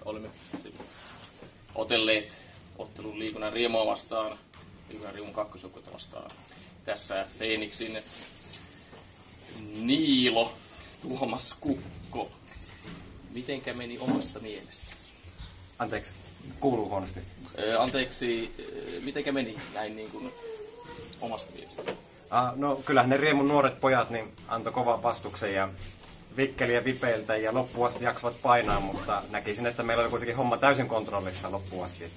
olemme otelleet ottelun Liikunnan Riemoa vastaan, Liikunnan Riemon kakkosjoukkuetta vastaan. Tässä Fenixin Niilo, Tuomas Kukko. Mitenkä meni omasta mielestä? Anteeksi, kuuluu huonosti. Anteeksi, mitenkä meni näin niin kuin omasta mielestä? No kyllähän ne Riemun nuoret pojat niin antoi kovan pastuksen ja vikkeliä vipeiltä ja loppuun asti jaksavat painaa, mutta näkisin, että meillä oli kuitenkin homma täysin kontrollissa loppuun asti.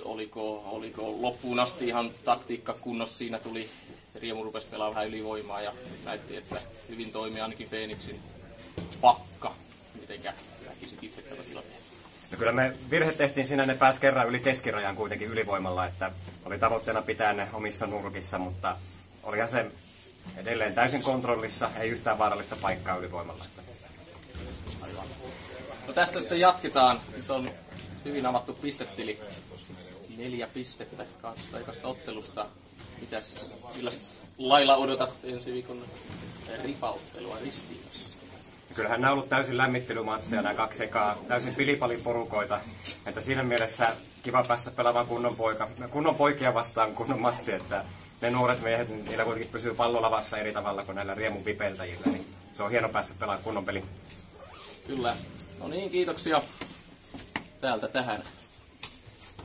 Oliko loppuun asti ihan taktiikka kunnossa? Siinä tuli, Riemu rupesi pelaamaan vähän ylivoimaa ja näytti, että hyvin toimi ainakin Fenixin pakka. Mitenkä näkisit itse tätä tilanteen? No kyllä me virhe tehtiin siinä, ne pääsi kerran yli keskirajan kuitenkin ylivoimalla, että oli tavoitteena pitää ne omissa nurkissa, mutta olihan se edelleen täysin kontrollissa, ei yhtään vaarallista paikkaa ylivoimalla. Aivan. No tästä sitten jatketaan. Nyt on hyvin avattu pistetili. 4 pistettä 2 ekasta ottelusta. Millä lailla odotat ensi viikon ripauttelua Ristiinassa? Kyllähän nämä on ollut täysin lämmittelymatseja, nämä 2 ekaa, täysin pilipaliporukoita. Että siinä mielessä kiva päässä pelaamaan kunnon poikia vastaan kunnon matsi, että ne nuoret miehet, niillä kuitenkin pysyy pallolavassa eri tavalla kuin näillä Riemun vipeltäjillä, niin se on hieno päässä pelaamaan kunnon peli. Kyllä. No niin, kiitoksia täältä tähän.